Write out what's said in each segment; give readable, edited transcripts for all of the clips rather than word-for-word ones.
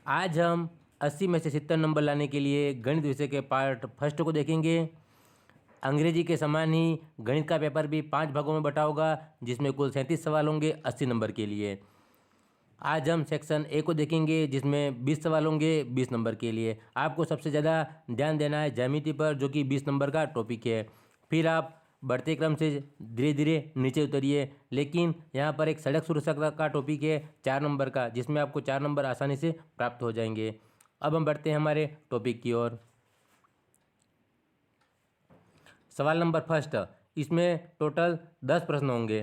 आज हम 80 में से 70 नंबर लाने के लिए गणित विषय के पार्ट फर्स्ट को देखेंगे। अंग्रेजी के समान ही गणित का पेपर भी 5 भागों में बटा होगा, जिसमें कुल 37 सवाल होंगे 80 नंबर के लिए। आज हम सेक्शन ए को देखेंगे, जिसमें 20 सवाल होंगे 20 नंबर के लिए। आपको सबसे ज़्यादा ध्यान देना है ज्यामिति पर, जो कि 20 नंबर का टॉपिक है। फिर आप बढ़ते क्रम से धीरे धीरे नीचे उतरिए, लेकिन यहाँ पर एक सड़क सुरक्षा का टॉपिक है 4 नंबर का, जिसमें आपको 4 नंबर आसानी से प्राप्त हो जाएंगे। अब हम बढ़ते हैं हमारे टॉपिक की ओर। सवाल नंबर फर्स्ट, इसमें टोटल 10 प्रश्न होंगे।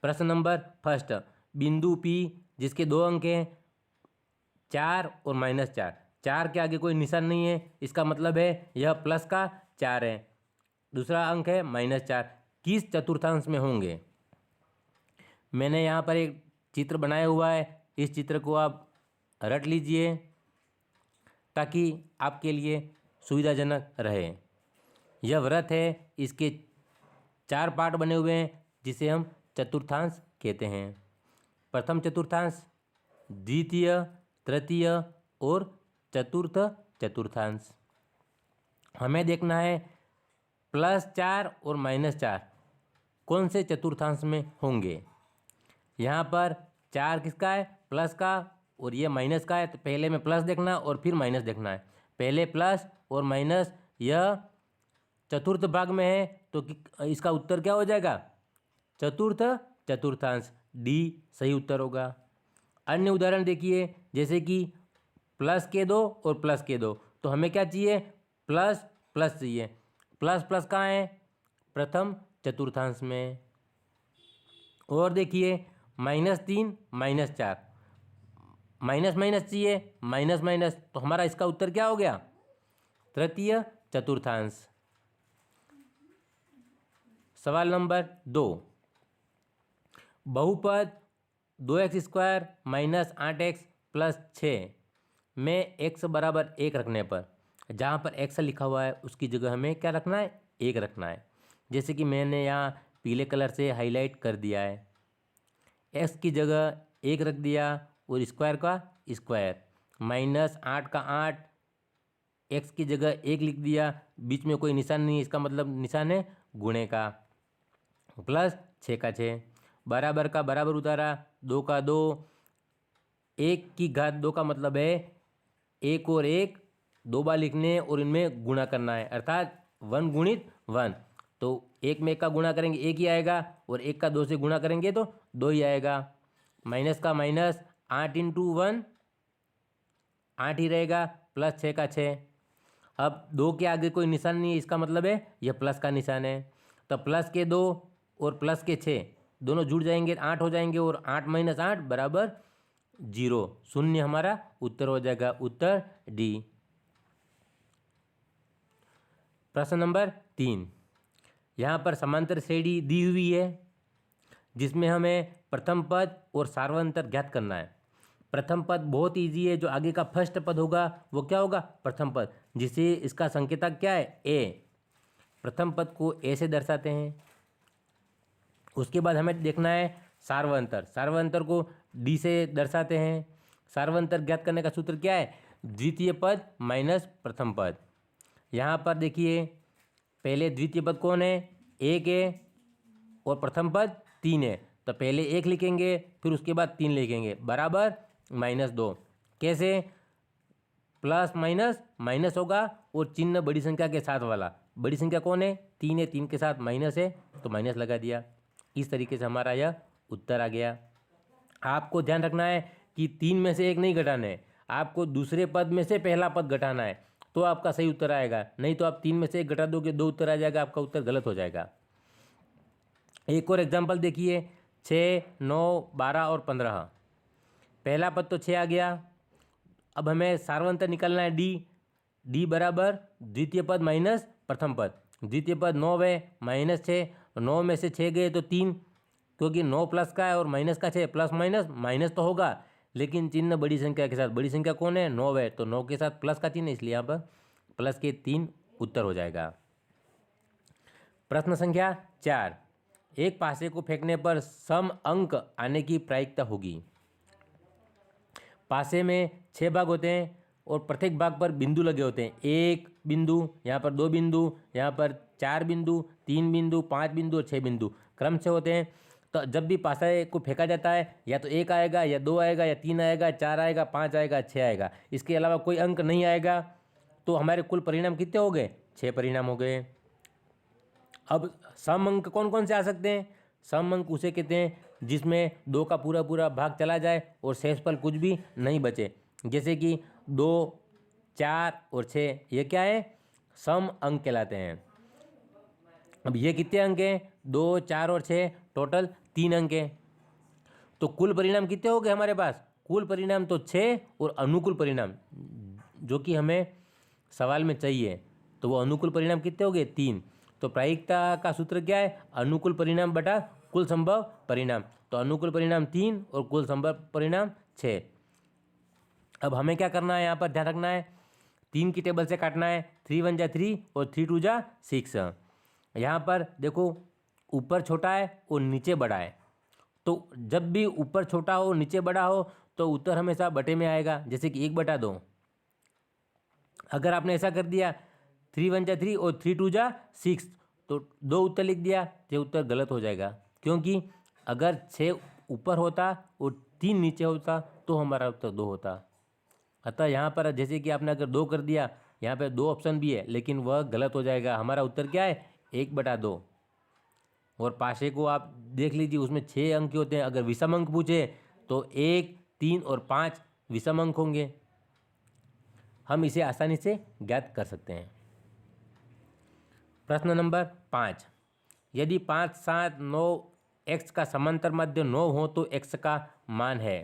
प्रश्न नंबर फर्स्ट, बिंदु P जिसके 2 अंक हैं 4 और -4। 4 के आगे कोई निशान नहीं है, इसका मतलब है यह प्लस का 4 है। दूसरा अंक है -4, किस चतुर्थांश में होंगे। मैंने यहाँ पर एक चित्र बनाया हुआ है, इस चित्र को आप रट लीजिए ताकि आपके लिए सुविधाजनक रहे। यह वृत्त है, इसके 4 पार्ट बने हुए हैं, जिसे हम चतुर्थांश कहते हैं। प्रथम चतुर्थांश, द्वितीय, तृतीय और चतुर्थ चतुर्थांश। हमें देखना है +4 और -4 कौन से चतुर्थांश में होंगे। यहाँ पर 4 किसका है, प्लस का, और ये माइनस का है, तो पहले में प्लस देखना और फिर माइनस देखना है। पहले प्लस और माइनस, यह चतुर्थ भाग में है, तो इसका उत्तर क्या हो जाएगा, चतुर्थ चतुर्थांश, डी सही उत्तर होगा। अन्य उदाहरण देखिए, जैसे कि प्लस के 2 और प्लस के 2, तो हमें क्या चाहिए, प्लस प्लस चाहिए। प्लस प्लस कहाँ है, प्रथम चतुर्थांश में। और देखिए -3 -4, माइनस माइनस चाहिए, माइनस माइनस, तो हमारा इसका उत्तर क्या हो गया, तृतीय चतुर्थांश। सवाल नंबर 2, बहुपद 2x² -8x + 6 में x बराबर 1 रखने पर, जहाँ पर x लिखा हुआ है उसकी जगह हमें क्या रखना है, 1 रखना है। जैसे कि मैंने यहाँ पीले कलर से हाईलाइट कर दिया है, x की जगह 1 रख दिया और स्क्वायर का स्क्वायर, -8 का 8, x की जगह 1 लिख दिया, बीच में कोई निशान नहीं, इसका मतलब निशान है गुणे का, प्लस 6 का 6, बराबर का बराबर उतारा, 2 का 2, 1 की घात 2 का मतलब है 1 और 1 2 बार लिखने और इनमें गुणा करना है, अर्थात 1 गुणित 1। तो 1 में 1 का गुणा करेंगे 1 ही आएगा, और 1 का 2 से गुणा करेंगे तो 2 ही आएगा। माइनस का माइनस, 8 × 1 8 ही रहेगा, प्लस 6 का 6। अब 2 के आगे कोई निशान नहीं है, इसका मतलब है यह प्लस का निशान है। तो प्लस के 2 और प्लस के 6 दोनों जुड़ जाएंगे, 8 हो जाएंगे, और 8 - 8 बराबर 0, शून्य हमारा उत्तर हो जाएगा, उत्तर डी। प्रश्न नंबर 3, यहाँ पर समांतर श्रेणी दी हुई है, जिसमें हमें प्रथम पद और सार्वंतर ज्ञात करना है। प्रथम पद बहुत इजी है, जो आगे का फर्स्ट पद होगा वो क्या होगा, प्रथम पद, जिसे इसका संकेतक क्या है, ए। प्रथम पद को ए से दर्शाते हैं। उसके बाद हमें देखना है सार्वंतर, सार्वंतर को डी से दर्शाते हैं। सार्वंतर ज्ञात करने का सूत्र क्या है, द्वितीय पद माइनस प्रथम पद। यहाँ पर देखिए, पहले द्वितीय पद कौन है, 1 है, और प्रथम पद 3 है, तो पहले 1 लिखेंगे, फिर उसके बाद 3 लिखेंगे, बराबर -2। कैसे, प्लस माइनस माइनस होगा, और चिन्ह बड़ी संख्या के साथ वाला, बड़ी संख्या कौन है, 3 है, 3 के साथ माइनस है, तो माइनस लगा दिया। इस तरीके से हमारा यह उत्तर आ गया। आपको ध्यान रखना है कि 3 में से 1 नहीं घटाना है, आपको दूसरे पद में से पहला पद घटाना है, तो आपका सही उत्तर आएगा। नहीं तो आप 3 में से 1 घटा दोगे, 2 उत्तर आ जाएगा, आपका उत्तर गलत हो जाएगा। एक और एग्जाम्पल देखिए, 6, 9, 12 और 15। पहला पद तो 6 आ गया। अब हमें सार्वंतर निकालना है डी। डी बराबर द्वितीय पद माइनस प्रथम पद। द्वितीय पद 9 है, -6, 9 में से 6 गए तो 3, क्योंकि 9 प्लस का है और माइनस का 6, प्लस माइनस माइनस तो होगा, लेकिन चिन्ह बड़ी संख्या के साथ, बड़ी संख्या कौन है, 9 है, तो 9 के साथ प्लस का चिन्ह, इसलिए यहाँ पर प्लस के 3 उत्तर हो जाएगा। प्रश्न संख्या 4, एक पासे को फेंकने पर सम अंक आने की प्रायिकता होगी। पासे में 6 भाग होते हैं और प्रत्येक भाग पर बिंदु लगे होते हैं। 1 बिंदु, यहाँ पर 2 बिंदु, यहाँ पर 4 बिंदु, 3 बिंदु, 5 बिंदु और 6 बिंदु क्रम से होते हैं। तो जब भी पासे को फेंका जाता है या तो 1 आएगा या 2 आएगा या 3 आएगा, 4 आएगा, 5 आएगा, 6 आएगा, इसके अलावा कोई अंक नहीं आएगा। तो हमारे कुल परिणाम कितने हो गए? 6 परिणाम हो गए। अब सम अंक कौन कौन से आ सकते हैं? सम अंक उसे कहते हैं जिसमें 2 का पूरा पूरा भाग चला जाए और शेषफल कुछ भी नहीं बचे। जैसे कि 2, 4 और 6, ये क्या है? सम अंक कहलाते हैं। अब ये कितने अंक हैं? 2, 4 और 6, टोटल 3 अंक हैं। तो कुल परिणाम कितने हो गए हमारे पास? कुल परिणाम तो 6 और अनुकूल परिणाम जो कि हमें सवाल में चाहिए, तो वो अनुकूल परिणाम कितने हो गए? 3। तो प्रायिकता का सूत्र क्या है? अनुकूल परिणाम बटा कुल संभव परिणाम। तो अनुकूल परिणाम 3 और कुल संभव परिणाम 6। अब हमें क्या करना है? यहाँ पर ध्यान रखना है, 3 की टेबल से काटना है। 3 1 जा 3 और 3 2 जा 6। यहाँ पर देखो, ऊपर छोटा है और नीचे बड़ा है। तो जब भी ऊपर छोटा हो नीचे बड़ा हो तो उत्तर हमेशा बटे में आएगा, जैसे कि 1/2। अगर आपने ऐसा कर दिया 3 1 जा 3 और 3 2 जा 6, तो 2 उत्तर लिख दिया, ये उत्तर गलत हो जाएगा। क्योंकि अगर 6 ऊपर होता और 3 नीचे होता तो हमारा उत्तर 2 होता। अतः यहाँ पर जैसे कि आपने अगर 2 कर दिया, यहाँ पे 2 ऑप्शन भी है लेकिन वह गलत हो जाएगा। हमारा उत्तर क्या है? 1/2। और पाशे को आप देख लीजिए, उसमें 6 अंक होते हैं। अगर विषम अंक पूछे तो 1, 3 और 5 विषम अंक होंगे। हम इसे आसानी से ज्ञात कर सकते हैं। प्रश्न नंबर 5, यदि 5 7 9 x का समांतर माध्य 9 हो तो x का मान है।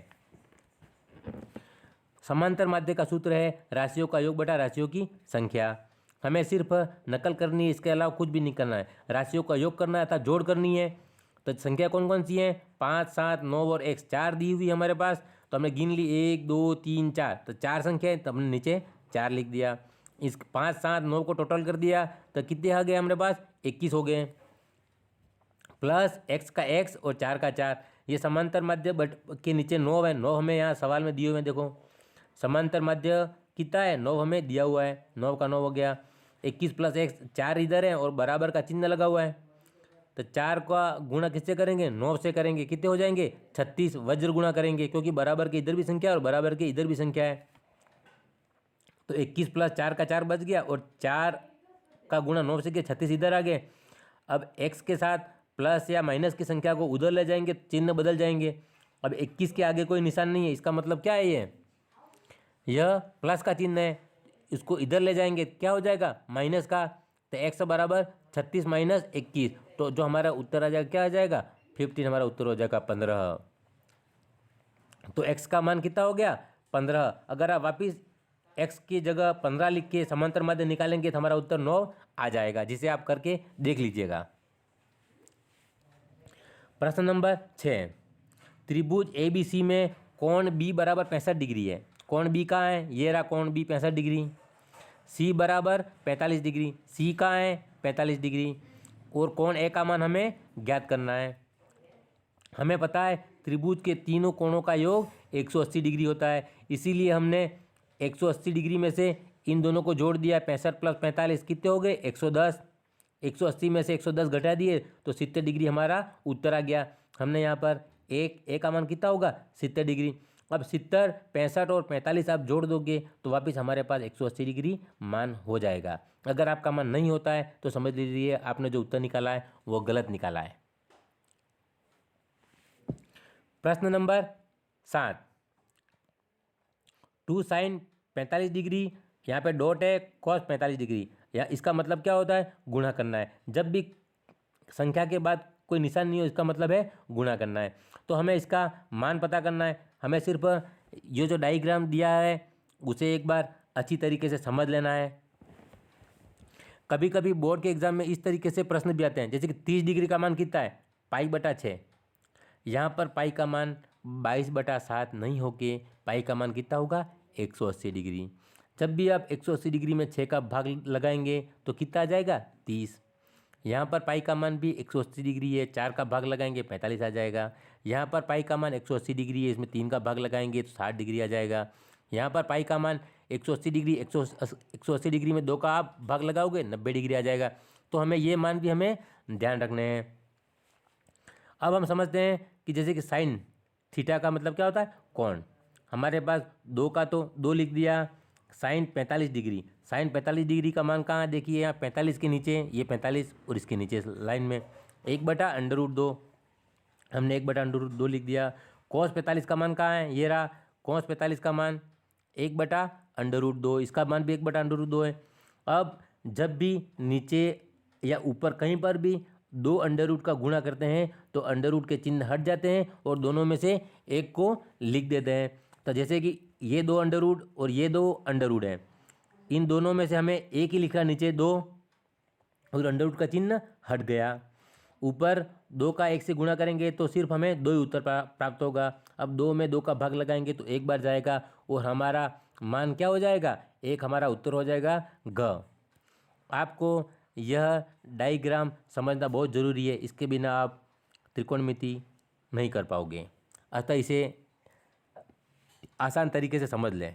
समांतर माध्य का सूत्र है राशियों का योग बटा राशियों की संख्या। हमें सिर्फ नकल करनी है, इसके अलावा कुछ भी नहीं करना है। राशियों का योग करना है अर्थात जोड़ करनी है। तो संख्या कौन कौन सी है? 5 7 9 और x, 4 दी हुई हमारे पास। तो हमने गिन ली 1 2 3 4, तो 4 संख्या है, तो हमने नीचे 4 लिख दिया। इस 5 7 9 को टोटल कर दिया तो कितने आ गए हमारे पास? 21 हो गए, प्लस x का x और 4 का 4। ये समांतर माध्य बट के नीचे 9 है। 9 हमें यहाँ सवाल में दिए हुए हैं। देखो समांतर माध्य कितना है? 9 हमें दिया हुआ है। 9 का 9 हो गया। 21 प्लस x, 4 इधर है और बराबर का चिन्ह लगा हुआ है। तो 4 का गुणा किससे करेंगे? 9 से करेंगे। कितने हो जाएंगे? 36। वज्र गुणा करेंगे क्योंकि बराबर के इधर भी संख्या है और बराबर के इधर भी संख्या है। तो 21 प्लस 4 का 4 बच गया और 4 का गुणा 9 से किया, 36 इधर आ गए। अब x के साथ प्लस या माइनस की संख्या को उधर ले जाएंगे, चिन्ह बदल जाएंगे। अब 21 के आगे कोई निशान नहीं है, इसका मतलब क्या है? यह प्लस का चिन्ह है, इसको इधर ले जाएंगे, क्या हो जाएगा? माइनस का। तो x बराबर 36 माइनस 21, तो जो हमारा उत्तर आ जाएगा क्या आ जाएगा? 15। हमारा उत्तर हो जाएगा 15। तो x का मान कितना हो गया? 15। अगर आप वापिस x की जगह 15 लिख के समांतर माध्य निकालेंगे तो हमारा उत्तर 9 आ जाएगा, जिसे आप करके देख लीजिएगा। प्रश्न नंबर 6, त्रिभुज ABC में कोण B बराबर 65 डिग्री है। कोण B कहाँ है? ये रहा कोण B 65 डिग्री। C बराबर 45 डिग्री। C कहाँ है? 45 डिग्री। और कोण A का मान हमें ज्ञात करना है। हमें पता है त्रिभुज के तीनों कोणों का योग 180 डिग्री होता है, इसीलिए हमने 180 डिग्री में से इन दोनों को जोड़ दिया। 65 प्लस 45 कितने हो गए? 110। 180 में से 110 घटा दिए तो 70 डिग्री हमारा उत्तर आ गया। हमने यहाँ पर A का मान कितना होगा? 70 डिग्री। अब 70, 65 और 45 आप जोड़ दोगे तो वापस हमारे पास 180 डिग्री मान हो जाएगा। अगर आपका मान नहीं होता है तो समझ लीजिए आपने जो उत्तर निकाला है वो गलत निकाला है। प्रश्न नंबर 7, 2 साइन 45 डिग्री, यहाँ पे डॉट है, कॉस 45 डिग्री। या इसका मतलब क्या होता है? गुणा करना है। जब भी संख्या के बाद कोई निशान नहीं हो इसका मतलब है गुणा करना है। तो हमें इसका मान पता करना है। हमें सिर्फ ये जो डायग्राम दिया है उसे एक बार अच्छी तरीके से समझ लेना है। कभी कभी बोर्ड के एग्जाम में इस तरीके से प्रश्न भी आते हैं, जैसे कि 30 डिग्री का मान कितना है? π/6। यहाँ पर पाई का मान 22/7 नहीं होके पाई का मान कितना होगा? 180 डिग्री। जब भी आप 180 डिग्री में 6 का भाग लगाएंगे तो कितना आ जाएगा? 30। यहाँ पर पाई का मान भी 180 डिग्री है, 4 का भाग लगाएंगे 45 आ जाएगा। यहाँ पर पाई का मान 180 डिग्री है, इसमें 3 का भाग लगाएंगे तो 60 डिग्री आ जाएगा। यहाँ पर पाई का मान 180 डिग्री, 180 डिग्री में 2 का आप भाग लगाओगे 90 डिग्री आ जाएगा। तो हमें ये मान भी हमें ध्यान रखने हैं। अब हम समझते हैं कि जैसे कि साइन थीटा का मतलब क्या होता है, कोण। हमारे पास 2 का तो 2 लिख दिया, साइन 45 डिग्री, साइन 45 डिग्री का मान कहाँ है, देखिए यहाँ 45 के नीचे, ये 45 और इसके नीचे लाइन में 1/√2, हमने 1/√2 लिख दिया। cos 45 का मान कहाँ है, ये रहा cos 45 का मान 1/√2, इसका मान भी 1/√2 है। अब जब भी नीचे या ऊपर कहीं पर भी 2 अंडर रूट का गुणा करते हैं तो अंडर रूट के चिन्ह हट जाते हैं और दोनों में से एक को लिख देते हैं। तो जैसे कि ये 2 अंडर रूट और ये 2 अंडर रूट हैं, इन दोनों में से हमें एक ही लिखा, नीचे 2 और अंडर रूट का चिन्ह हट गया। ऊपर 2 का 1 से गुणा करेंगे तो सिर्फ हमें 2 ही उत्तर प्राप्त होगा। अब 2 में 2 का भाग लगाएंगे तो एक बार जाएगा और हमारा मान क्या हो जाएगा, एक हमारा उत्तर हो जाएगा ग। आपको यह डायग्राम समझना बहुत ज़रूरी है, इसके बिना आप त्रिकोणमिति नहीं कर पाओगे। अतः इसे आसान तरीके से समझ लें।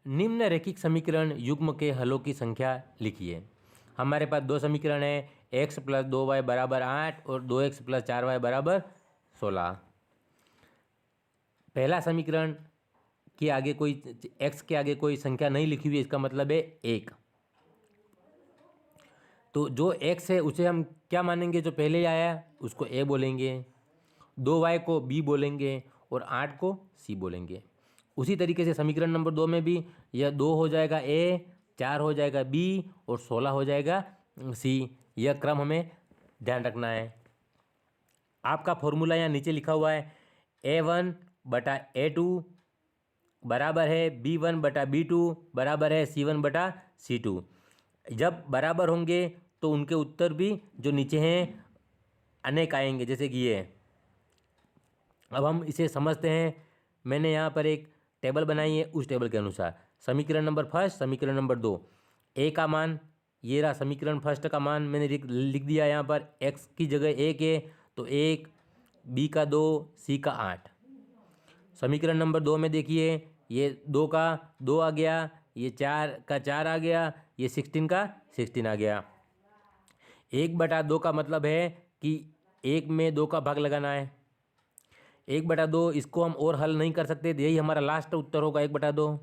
निम्न रैखिक समीकरण युग्म के हलों की संख्या लिखिए। हमारे पास 2 समीकरण है, x + 2y = 8 और 2x + 4y = 16। पहला समीकरण के आगे कोई x के आगे कोई संख्या नहीं लिखी हुई है, इसका मतलब है 1। तो जो x है उसे हम क्या मानेंगे, जो पहले आया उसको a बोलेंगे, 2y को b बोलेंगे और 8 को c बोलेंगे। उसी तरीके से समीकरण नंबर 2 में भी यह 2 हो जाएगा a, 4 हो जाएगा b और 16 हो जाएगा c। यह क्रम हमें ध्यान रखना है। आपका फॉर्मूला यहाँ नीचे लिखा हुआ है, a1/a2 बराबर है b1/b2 बराबर है c1/c2। जब बराबर होंगे तो उनके उत्तर भी जो नीचे हैं अनेक आएंगे, जैसे कि ये। अब हम इसे समझते हैं। मैंने यहाँ पर एक टेबल बनाई है, उस टेबल के अनुसार समीकरण नंबर फर्स्ट, समीकरण नंबर 2, ए का मान ये रहा। समीकरण फर्स्ट का मान मैंने लिख दिया यहाँ पर, x की जगह 1 है तो 1, b का 2, c का 8। समीकरण नंबर 2 में देखिए ये 2 का 2 आ गया, ये 4 का 4 आ गया, ये 16 का 16 आ गया। 1/2 का मतलब है कि 1 में 2 का भाग लगाना है। 1/2 इसको हम और हल नहीं कर सकते, यही हमारा लास्ट उत्तर होगा 1/2।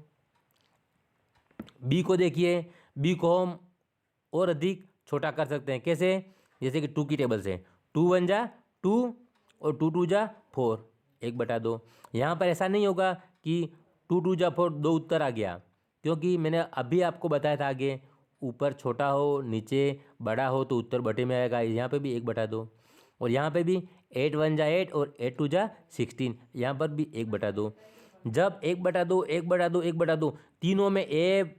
बी को देखिए, बी को हम और अधिक छोटा कर सकते हैं, कैसे, जैसे कि 2 की टेबल से 2 × 1 = 2 और 2 × 2 = 4, 1/2। यहाँ पर ऐसा नहीं होगा कि 2 × 2 = 4 2 उत्तर आ गया, क्योंकि मैंने अभी आपको बताया था आगे, ऊपर छोटा हो नीचे बड़ा हो तो उत्तर बटे में आएगा। यहाँ पे भी 1/2 और यहाँ पे भी 8 × 1 = 8 और 8 × 2 = 16, यहाँ पर भी 1/2। जब 1/2 1/2 1/2 तीनों में ए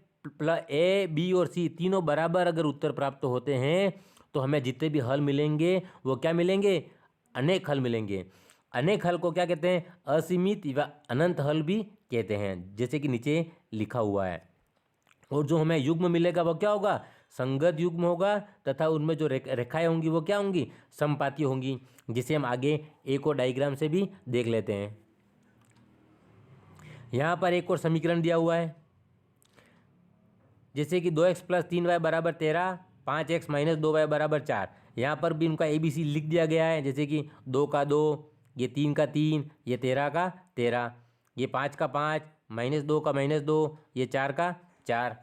बी और सी तीनों बराबर अगर उत्तर प्राप्त होते हैं तो हमें जितने भी हल मिलेंगे वो क्या मिलेंगे, अनेक हल मिलेंगे। अनेक हल को क्या कहते हैं, असीमित व अनंत हल भी कहते हैं, जैसे कि नीचे लिखा हुआ है। और जो हमें युग्म मिलेगा वो क्या होगा, संगत युग्म होगा, तथा उनमें जो रेखाएं होंगी वो क्या होंगी, समपाती होंगी, जिसे हम आगे एक और डायग्राम से भी देख लेते हैं। यहाँ पर एक और समीकरण दिया हुआ है, जैसे कि 2x + 3y = 13, 5x - 2y = 4। यहाँ पर भी उनका ABC लिख दिया गया है, जैसे कि 2 का 2, ये 3 का 3, ये 13 का 13, ये 5 का 5, -2 का -2, ये 4 का 4।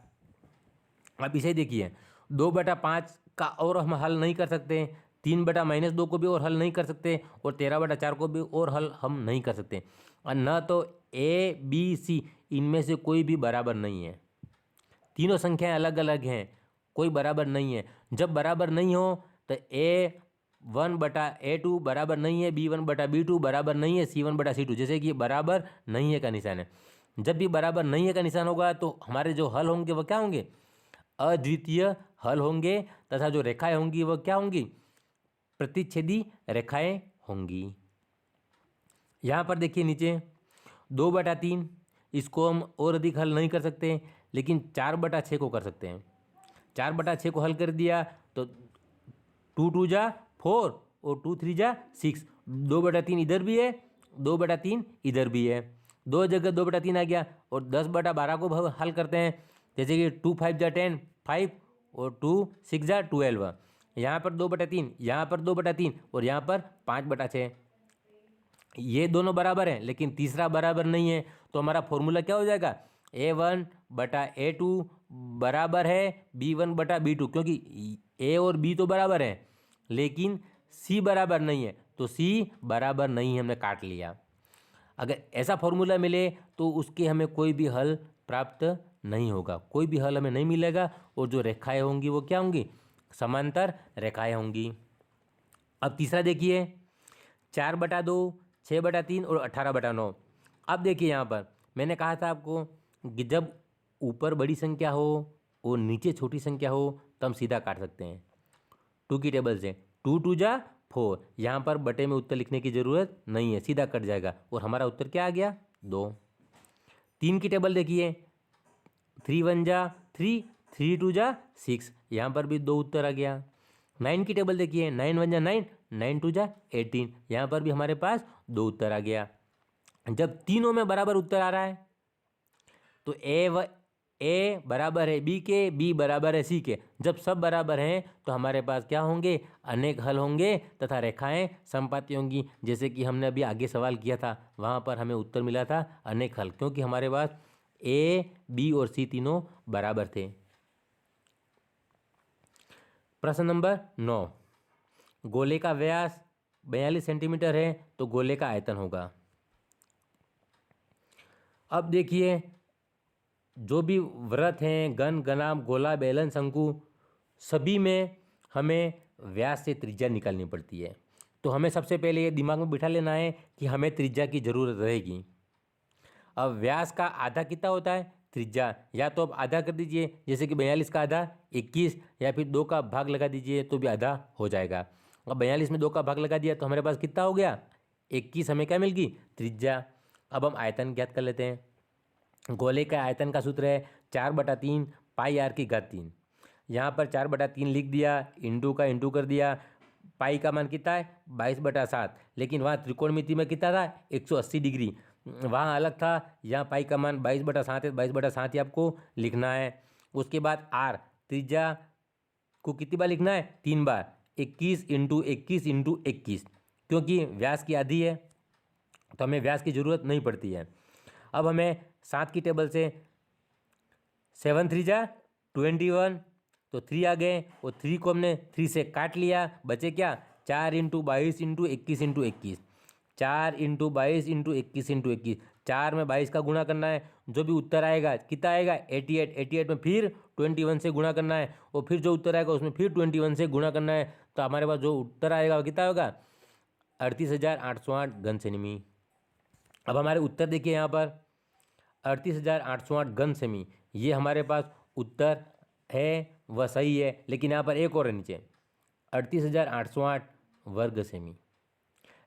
अब इसे देखिए, 2/5 का और हम हल नहीं कर सकते, 3/-2 को भी और हल नहीं कर सकते और 13/4 को भी और हल हम नहीं कर सकते। और न तो A, B, C इनमें से कोई भी बराबर नहीं है। तीनों संख्याएं अलग अलग हैं, कोई बराबर नहीं है। जब बराबर नहीं हो तो A1/A2 बराबर नहीं है, B1/B2 बराबर नहीं है, C1/C2, जैसे कि बराबर नहीं है का निशान है। जब भी बराबर नहीं है का निशान होगा तो हमारे जो हल होंगे वो क्या होंगे, अद्वितीय हल होंगे, तथा जो रेखाएं होंगी वो क्या होंगी, प्रतिच्छेदी रेखाएं होंगी। यहाँ पर देखिए नीचे 2/3, इसको हम और अधिक हल नहीं कर सकते, लेकिन 4/6 को कर सकते हैं। 4/6 को हल कर दिया तो 2×2 = 4 और 2×3 = 6। 2/3 इधर भी है, 2/3 इधर भी है, 2 जगह 2/3 आ गया। और 10/12 को हल करते हैं, जैसे कि 2×5 = 10, 5 और 2×6 = 12। यहाँ पर 2/3, यहाँ पर 2/3 और यहाँ पर 5/6। ये दोनों बराबर हैं लेकिन तीसरा बराबर नहीं है, तो हमारा फॉर्मूला क्या हो जाएगा, A1/A2 बराबर है B1/B2, क्योंकि A और B तो बराबर हैं लेकिन C बराबर नहीं है, तो C बराबर नहीं है, हमने काट लिया। अगर ऐसा फॉर्मूला मिले तो उसके हमें कोई भी हल प्राप्त नहीं होगा, कोई भी हल हमें नहीं मिलेगा, और जो रेखाएं होंगी वो क्या होंगी, समांतर रेखाएं होंगी। अब तीसरा देखिए, 4/2, 6/3 और 18/9। अब देखिए यहाँ पर मैंने कहा था आपको कि जब ऊपर बड़ी संख्या हो और नीचे छोटी संख्या हो तो हम सीधा काट सकते हैं 2 की टेबल से। 2×2 = 4। यहाँ पर बटे में उत्तर लिखने की ज़रूरत नहीं है, सीधा कट जाएगा और हमारा उत्तर क्या आ गया, 2। 3 की टेबल देखिए, 3×1 = 3, 3×2 = 6। यहाँ पर भी 2 उत्तर आ गया। 9 की टेबल देखिए, 9×1 = 9, 9×2 = 18। यहाँ पर भी हमारे पास 2 उत्तर आ गया। जब तीनों में बराबर उत्तर आ रहा है तो ए बराबर है बी के, बी बराबर है सी के। जब सब बराबर हैं तो हमारे पास क्या होंगे, अनेक हल होंगे तथा रेखाएं समपाती होंगी। जैसे कि हमने अभी आगे सवाल किया था, वहाँ पर हमें उत्तर मिला था अनेक हल, क्योंकि हमारे पास ए, बी और सी तीनों बराबर थे। प्रश्न नंबर 9, गोले का व्यास 42 सेंटीमीटर है तो गोले का आयतन होगा। अब देखिए, जो भी वृत्त हैं, घन, घनाभ, गोला, बेलन, शंकु, सभी में हमें व्यास से त्रिज्या निकालनी पड़ती है। तो हमें सबसे पहले ये दिमाग में बिठा लेना है कि हमें त्रिज्या की ज़रूरत रहेगी। अब व्यास का आधा कितना होता है, त्रिज्या, या तो अब आधा कर दीजिए, जैसे कि 42 का आधा 21, या फिर 2 का भाग लगा दीजिए तो भी आधा हो जाएगा। अब 42 में 2 का भाग लगा दिया तो हमारे पास कितना हो गया, 21 हमें क्या मिल गई, त्रिज्या। अब हम आयतन ज्ञात कर लेते हैं। गोले का आयतन का सूत्र है 4/3 πr3। यहाँ पर 4/3 लिख दिया, इंटू का इंटू कर दिया। पाई का मान कितना है, 22/7, लेकिन वहाँ त्रिकोणमिति में कितना था, 180 डिग्री, वहाँ अलग था। यहाँ पाई का मान 22/7 है, 22/7 ही आपको लिखना है। उसके बाद आर, त्रिज्या को कितनी बार लिखना है, 3 बार, 21 × 21 × 21, क्योंकि व्यास की आधी है तो हमें व्यास की ज़रूरत नहीं पड़ती है। अब हमें 7 की टेबल से 7×3 = 21, तो 3 आ गए, और 3 को हमने 3 से काट लिया, बचे क्या, 4 × 22 × 21 × 21, 4 × 22 × 21 × 21, 4 में 22 का गुणा करना है, जो भी उत्तर आएगा कितना आएगा, 88। 88 में फिर 21 से गुणा करना है, और फिर जो उत्तर आएगा उसमें फिर 21 से गुणा करना है, तो हमारे पास जो उत्तर आएगा वो कितना होगा, 38,808 घन सेमी। अब हमारे उत्तर देखिए, यहाँ पर 38,808 घन सेमी, ये हमारे पास उत्तर है, वह सही है, लेकिन यहाँ पर एक और है नीचे, 38,808 वर्ग सेमी।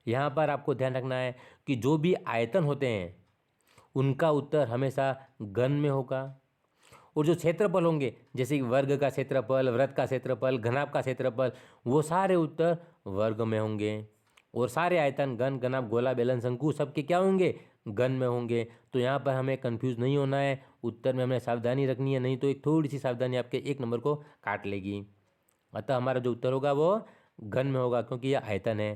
यहाँ पर आपको ध्यान रखना है कि जो भी आयतन होते हैं उनका उत्तर हमेशा घन में होगा, और जो क्षेत्रफल होंगे, जैसे कि वर्ग का क्षेत्रफल, वृत्त का क्षेत्रफल, घनाभ का क्षेत्रफल, वो सारे उत्तर वर्ग में होंगे, और सारे आयतन, घन, घनाभ, गोला, बेलन, शंकु, सबके क्या होंगे, घन में होंगे। तो यहाँ पर हमें कंफ्यूज नहीं होना है, उत्तर में हमें सावधानी रखनी है, नहीं तो एक थोड़ी सी सावधानी आपके 1 नंबर को काट लेगी। अतः हमारा जो उत्तर होगा वो घन में होगा, क्योंकि यह आयतन है।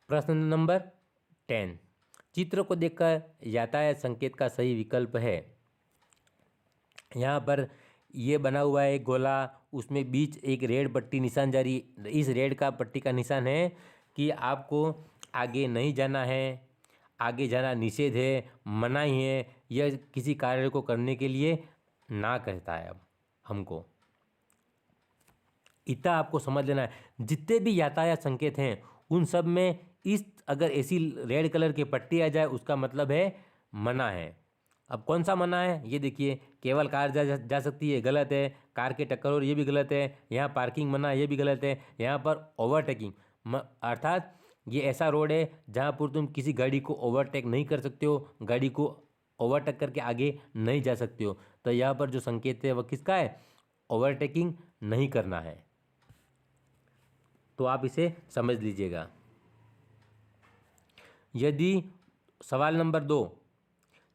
प्रश्न नंबर 10, चित्र को देखकर यातायात संकेत का सही विकल्प है। यहाँ पर ये बना हुआ है गोला, उसमें बीच एक रेड पट्टी निशान जारी, इस रेड का पट्टी का निशान है कि आपको आगे नहीं जाना है, आगे जाना निषेध है, मनाही है, यह किसी कार्य को करने के लिए ना कहता है। अब हमको इतना आपको समझ लेना है, जितने भी यातायात संकेत हैं उन सब में इस अगर ऐसी रेड कलर की पट्टी आ जाए उसका मतलब है मना है। अब कौन सा मना है, ये देखिए, केवल कार जा सकती है, गलत है, कार के टक्कर और ये भी गलत है, यहाँ पार्किंग मना, ये भी गलत है, यहाँ पर ओवरटेकिंग अर्थात ये ऐसा रोड है जहाँ पर तुम किसी गाड़ी को ओवरटेक नहीं कर सकते हो, गाड़ी को ओवरटेक करके आगे नहीं जा सकते हो। तो यहाँ पर जो संकेत है वह किसका है, ओवरटेकिंग नहीं करना है। तो आप इसे समझ लीजिएगा। यदि सवाल नंबर 2,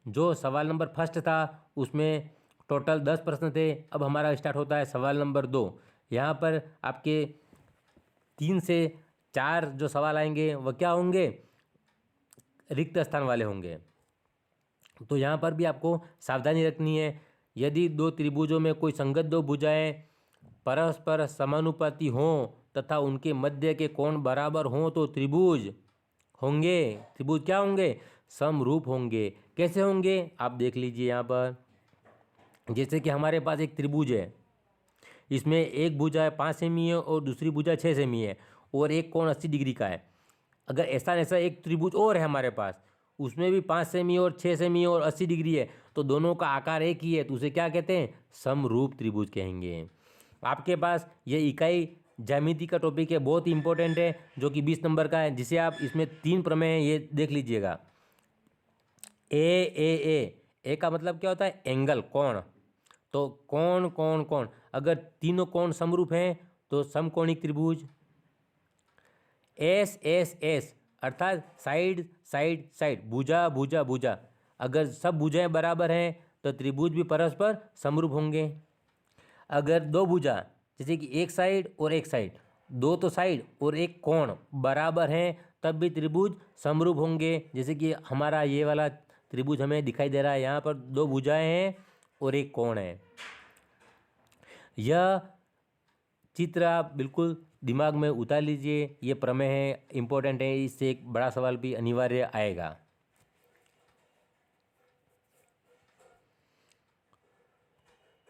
जो सवाल नंबर फर्स्ट था उसमें टोटल 10 प्रश्न थे, अब हमारा स्टार्ट होता है सवाल नंबर 2। यहाँ पर आपके 3 से 4 जो सवाल आएंगे वह क्या होंगे, रिक्त स्थान वाले होंगे। तो यहाँ पर भी आपको सावधानी रखनी है। यदि दो त्रिभुजों में कोई संगत दो भुजाएं परस्पर समानुपाती हों तथा उनके मध्य के कोण बराबर हों तो त्रिभुज होंगे, त्रिभुज क्या होंगे, समरूप होंगे। कैसे होंगे आप देख लीजिए यहाँ पर। जैसे कि हमारे पास एक त्रिभुज है, इसमें एक भुजा 5 सेमी है और दूसरी भुजा 6 सेमी है और एक कोण 80 डिग्री का है। अगर ऐसा ऐसा एक त्रिभुज और है हमारे पास, उसमें भी 5 सेमी और 6 सेमी और 80 डिग्री है, तो दोनों का आकार एक ही है, तो उसे क्या कहते हैं, समरूप त्रिभुज कहेंगे। आपके पास ये इकाई ज्यामिति का टॉपिक है, बहुत ही इंपॉर्टेंट है, जो कि 20 नंबर का है, जिसे आप इसमें 3 प्रमेय हैं, ये देख लीजिएगा। ए का मतलब क्या होता है, एंगल, कोण। तो कोण कोण कोण, अगर तीनों कोण समरूप हैं तो समकोणिक त्रिभुज। एस अर्थात साइड साइड साइड, भुजा भुजा भुजा, अगर सब भुजाएं बराबर हैं तो त्रिभुज भी परस्पर समरूप होंगे। अगर दो भुजा, जैसे कि एक साइड और एक साइड, दो तो साइड और एक कोण बराबर हैं, तब भी त्रिभुज समरूप होंगे। जैसे कि हमारा ये वाला त्रिभुज हमें दिखाई दे रहा है, यहाँ पर दो भुजाएं हैं और एक कोण है। यह चित्र आप बिल्कुल दिमाग में उतार लीजिए, ये प्रमेय है, इम्पोर्टेंट है, इससे एक बड़ा सवाल भी अनिवार्य आएगा।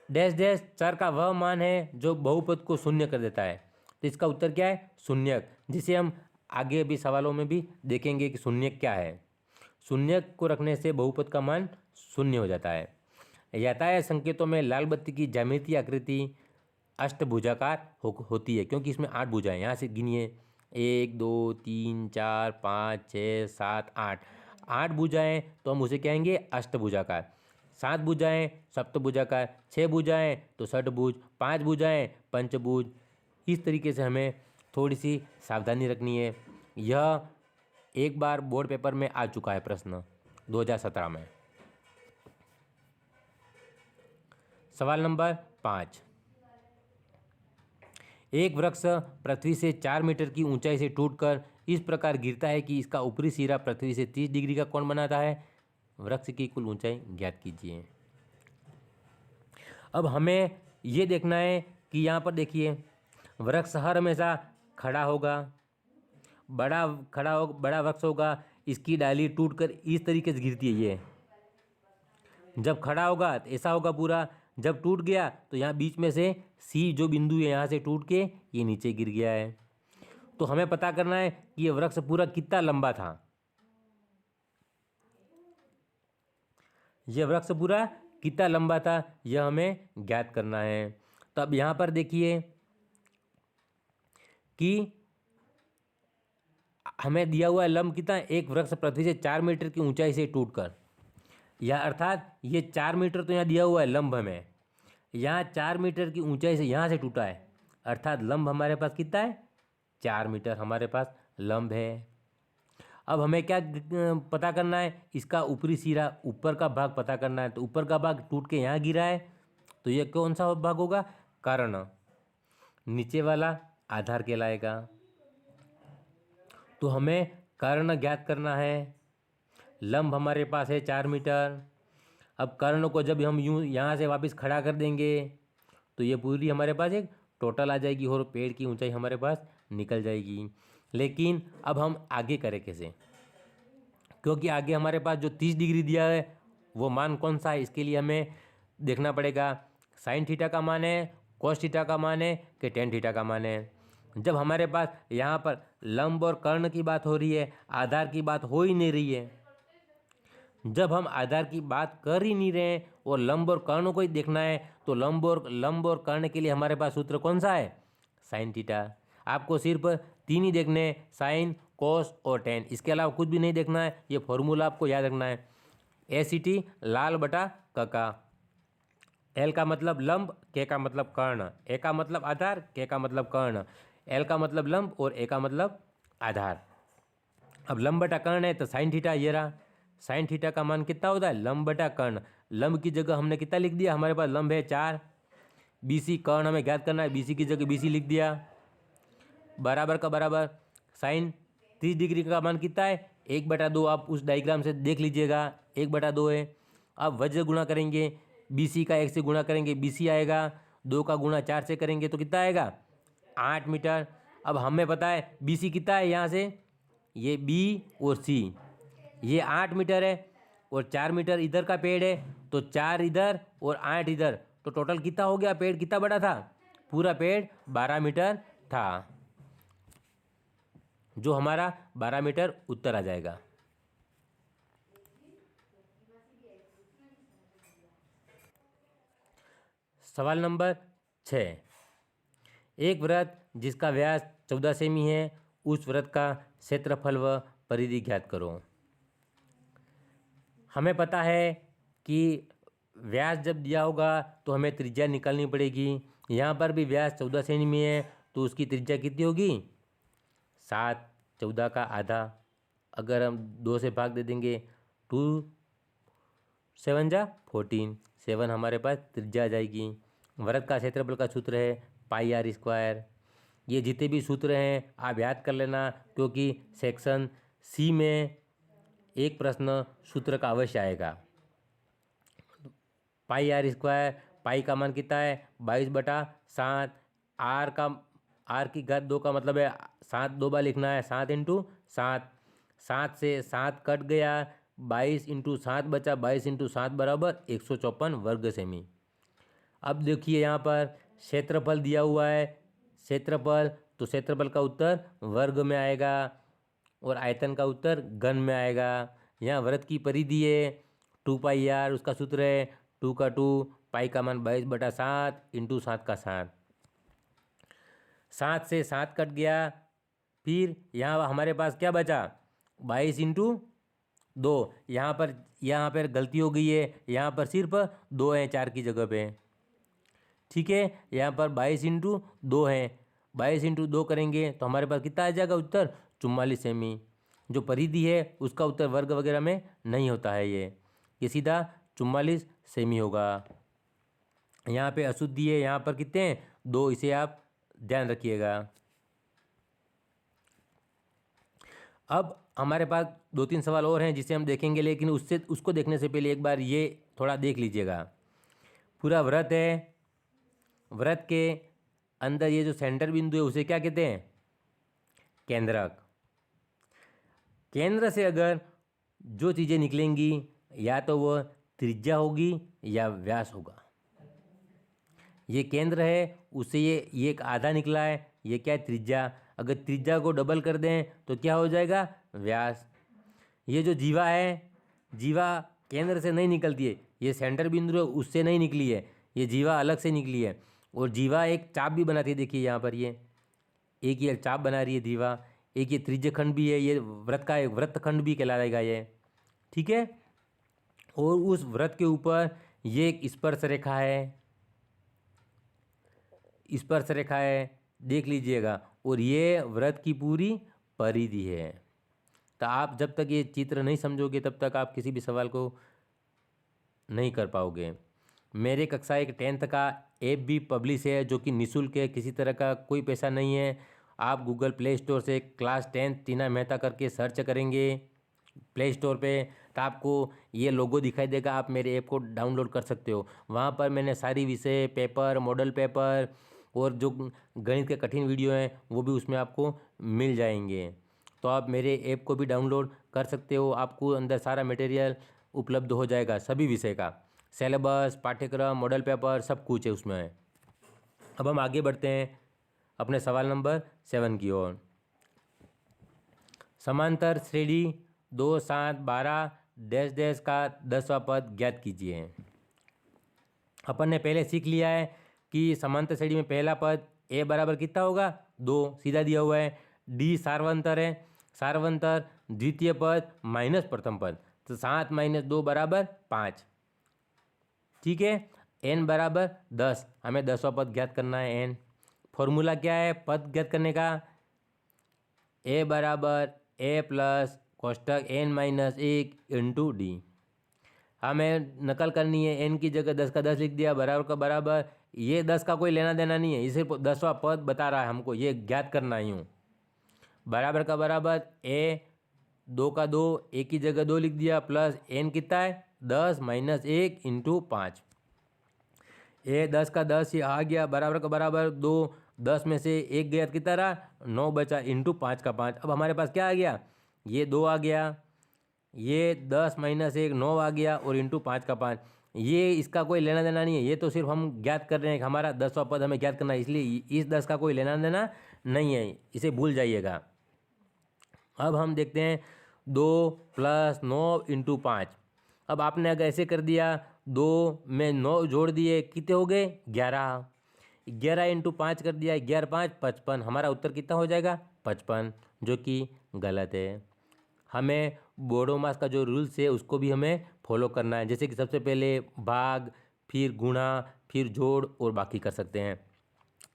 डैश डैश चर का वह मान है जो बहुपद को शून्य कर देता है। तो इसका उत्तर क्या है, शून्यक, जिसे हम आगे भी सवालों में भी देखेंगे कि शून्यक क्या है। शून्यक को रखने से बहुपद का मान शून्य हो जाता है। यातायात संकेतों में लाल बत्ती की ज्यामितीय आकृति अष्टभुजाकार होती है, क्योंकि इसमें 8 भुजाएं, यहाँ से गिनिए 1 2 3 4 5 6 7 8 भुजाएं, तो हम उसे कहेंगे अष्टभुजाकार। 7 भुजाएं सप्तभुजाकार, 6 भुजाएं तो षटभुज, 5 भुजाएं पंचभुज। इस तरीके से हमें थोड़ी सी सावधानी रखनी है। यह एक बार बोर्ड पेपर में आ चुका है प्रश्न 2017 में। सवाल नंबर 5, एक वृक्ष पृथ्वी से 4 मीटर की ऊंचाई से टूटकर इस प्रकार गिरता है कि इसका ऊपरी सिरा पृथ्वी से 30 डिग्री का कोण बनाता है। वृक्ष की कुल ऊंचाई ज्ञात कीजिए। अब हमें ये देखना है कि यहाँ पर देखिए, वृक्ष हर हमेशा खड़ा होगा, बड़ा वृक्ष होगा, इसकी डाली टूटकर इस तरीके से गिरती है। ये जब खड़ा होगा तो ऐसा होगा पूरा, जब टूट गया तो यहाँ बीच में से सी जो बिंदु है यहाँ से टूट के ये नीचे गिर गया है। तो हमें पता करना है कि ये वृक्ष पूरा कितना लंबा था। यह वृक्ष पूरा कितना लंबा था, यह हमें ज्ञात करना है। तो अब यहाँ पर देखिए कि हमें दिया हुआ लंब कितना, एक वृक्ष पृथ्वी से 4 मीटर की ऊंचाई से टूटकर, या अर्थात ये 4 मीटर तो यहाँ दिया हुआ है लंब हमें, यहाँ 4 मीटर की ऊंचाई से यहाँ से टूटा है, अर्थात लंब हमारे पास कितना है, 4 मीटर हमारे पास लंब है। अब हमें क्या पता करना है, इसका ऊपरी सिरा, ऊपर का भाग पता करना है। तो ऊपर का भाग टूट के यहाँ गिरा है, तो ये कौन सा भाग होगा, कर्ण। नीचे वाला आधार कहलाएगा। तो हमें कर्ण ज्ञात करना है। लंब हमारे पास है 4 मीटर। अब कर्ण को जब हम यूँ यहाँ से वापस खड़ा कर देंगे तो ये पूरी हमारे पास एक टोटल आ जाएगी और पेड़ की ऊंचाई हमारे पास निकल जाएगी। लेकिन अब हम आगे करें कैसे, क्योंकि आगे हमारे पास जो 30 डिग्री दिया है वो मान कौन सा है, इसके लिए हमें देखना पड़ेगा साइन थीटा का मान है, कॉस थीटा का मान है कि टेन थीटा का मान है। जब हमारे पास यहाँ पर लंब और कर्ण की बात हो रही है, आधार की बात हो ही नहीं रही है, जब हम आधार की बात कर ही नहीं रहे हैं और लंब और कर्ण को ही देखना है, तो लंब और कर्ण के लिए हमारे पास सूत्र कौन सा है, साइन थीटा। आपको सिर्फ 3 ही देखने हैं, साइन, कॉस और टेन, इसके अलावा कुछ भी नहीं देखना है। ये फॉर्मूला आपको याद रखना है। ACT लाल बटा कका। L का मतलब लंब, K का मतलब कर्ण, A का मतलब आधार, K का मतलब कर्ण, L का मतलब लंब और A का मतलब आधार। अब लंब बटा कर्ण है तो साइन थीटा ये रहा। साइन थीटा का मान कितना होता है? लंब बटा कर्ण। लंब की जगह हमने कितना लिख दिया? हमारे पास लंब है 4, BC कर्ण हमें ज्ञात करना है, BC की जगह BC लिख दिया, बराबर का बराबर। साइन 30 डिग्री का मान कितना है? 1/2। आप उस डायग्राम से देख लीजिएगा, 1/2 है। अब वज्र गुणा करेंगे, BC का 1 से गुणा करेंगे, BC आएगा, 2 का गुणा 4 से करेंगे तो कितना आएगा? 8 मीटर। अब हमें पता है BC कितना है, यहाँ से ये B और C, ये 8 मीटर है और 4 मीटर इधर का पेड़ है, तो 4 इधर और 8 इधर, तो टोटल कितना हो गया? पेड़ कितना बड़ा था? पूरा पेड़ 12 मीटर था, जो हमारा 12 मीटर उत्तर आ जाएगा। सवाल नंबर 6, एक वृत्त जिसका व्यास 14 सेमी है, उस वृत्त का क्षेत्रफल व परिधि ज्ञात करो। हमें पता है कि व्यास जब दिया होगा तो हमें त्रिज्या निकालनी पड़ेगी। यहाँ पर भी व्यास 14 सेमी है तो उसकी त्रिज्या कितनी होगी? 7, 14 का आधा, अगर हम 2 से भाग दे देंगे, 2 7 जा 14, 7 हमारे पास त्रिज्या आ जाएगी। वृत्त का क्षेत्रफल का सूत्र है πr²। ये जितने भी सूत्र हैं आप याद कर लेना, क्योंकि सेक्शन C में एक प्रश्न सूत्र का अवश्य आएगा। πr², पाई का मान कितना है? 22/7। आर की घात 2 का मतलब है 7 2 बार लिखना है, 7 × 7। 7 से 7 कट गया, 22 × 7 बचा, 22 × 7 बराबर 154 वर्ग सेमी। अब देखिए यहाँ पर क्षेत्रफल दिया हुआ है, क्षेत्रफल, तो क्षेत्रफल का उत्तर वर्ग में आएगा और आयतन का उत्तर घन में आएगा। यहाँ वृत्त की परिधि है 2πr, उसका सूत्र है 2 का 2, पाई का मान 22/7 × 7 का 7। 7 से 7 कट गया, फिर यहाँ हमारे पास क्या बचा? 22 × 2। यहाँ पर गलती हो गई है, यहाँ पर सिर्फ 2 है 4 की जगह पे, ठीक है। यहाँ पर 22 × 2 है, 22 × 2 करेंगे तो हमारे पास कितना आ जाएगा उत्तर? 44 सेमी। जो परिधि है उसका उत्तर वर्ग वगैरह में नहीं होता है, ये सीधा 44 सेमी होगा। यहाँ पे अशुद्धि है, यहाँ पर कितने हैं? 2, इसे आप ध्यान रखिएगा। अब हमारे पास 2-3 सवाल और हैं जिसे हम देखेंगे, लेकिन उसको देखने से पहले एक बार ये थोड़ा देख लीजिएगा। पूरा वृत्त है, वृत्त के अंदर ये जो सेंटर बिंदु है उसे क्या कहते हैं? केंद्रक। केंद्र से अगर जो चीज़ें निकलेंगी या तो वह त्रिज्या होगी या व्यास होगा। ये केंद्र है, उससे ये एक आधा निकला है, ये क्या है? त्रिज्या। अगर त्रिज्या को डबल कर दें तो क्या हो जाएगा? व्यास। ये जो जीवा है, जीवा केंद्र से नहीं निकलती है, ये सेंटर बिंदु है उससे नहीं निकली है, ये जीवा अलग से निकली है। और जीवा एक चाप भी बनाती है, देखिए यहाँ पर ये एक ये चाप बना रही है जीवा, एक ये त्रिज्यखंड भी है, ये वृत्त का एक वृत्तखंड भी कहलाएगा ये, ठीक है। और उस वृत्त के ऊपर ये एक स्पर्श रेखा है, स्पर्श रेखा है, देख लीजिएगा, और ये वृत्त की पूरी परिधि है। तो आप जब तक ये चित्र नहीं समझोगे तब तक आप किसी भी सवाल को नहीं कर पाओगे। मेरे कक्षा एक 10th का ऐप भी पब्लिश है जो कि निःशुल्क है, किसी तरह का कोई पैसा नहीं है। आप गूगल प्ले स्टोर से क्लास 10 टीना मेहता करके सर्च करेंगे प्ले स्टोर पे, तो आपको ये लोगो दिखाई देगा, आप मेरे ऐप को डाउनलोड कर सकते हो। वहाँ पर मैंने सारी विषय, पेपर, मॉडल पेपर और जो गणित के कठिन वीडियो हैं वो भी उसमें आपको मिल जाएंगे। तो आप मेरे ऐप को भी डाउनलोड कर सकते हो, आपको अंदर सारा मटेरियल उपलब्ध हो जाएगा, सभी विषय का सिलेबस, पाठ्यक्रम, मॉडल पेपर सब कुछ है उसमें। अब हम आगे बढ़ते हैं अपने सवाल नंबर 7 की ओर। समांतर श्रेणी 2, 7, 12 डैश डैश का 10वां पद ज्ञात कीजिए। अपन ने पहले सीख लिया है कि समांतर श्रेणी में पहला पद ए बराबर कितना होगा? 2, सीधा दिया हुआ है। डी सार्वंतर है, सार्वंतर द्वितीय पद माइनस प्रथम पद, तो 7 - 2 बराबर 5। ठीक है, n बराबर 10, हमें 10वां पद ज्ञात करना है n। फॉर्मूला क्या है पद ज्ञात करने का? a बराबर a प्लस कोष्टक n - 1 इंटू डी। हमें नकल करनी है, n की जगह 10 का 10 लिख दिया, बराबर का बराबर। ये 10 का कोई लेना देना नहीं है, इसे 10वां पद बता रहा है हमको, ये ज्ञात करना ही हूँ। बराबर का बराबर a 2 का 2, a की जगह 2 लिख दिया, प्लस n कितना है 10 - 1 इंटू 5। ए 10 का 10 ये आ गया, बराबर का बराबर 2, 10 में से 1 गया तो कितना रहा 9 बचा, इंटू 5 का 5। अब हमारे पास क्या आ गया, ये 2 आ गया, ये 10 - 1 9 आ गया, और इंटू 5 का 5। ये इसका कोई लेना देना नहीं है, ये तो सिर्फ हम ज्ञात कर रहे हैं कि हमारा 10वां पद हमें ज्ञात करना है, इसलिए इस 10 का कोई लेना देना नहीं है, इसे भूल जाइएगा। अब हम देखते हैं 2 + 9 इंटू 5। अब आपने अगर ऐसे कर दिया, 2 में 9 जोड़ दिए, कितने हो गए 11। 11 इंटू 5 कर दिया, 11 5 55। हमारा उत्तर कितना हो जाएगा 55, जो कि गलत है। हमें बोडोमास का जो रूल्स है उसको भी हमें फॉलो करना है, जैसे कि सबसे पहले भाग, फिर गुणा, फिर जोड़ और बाकी कर सकते हैं।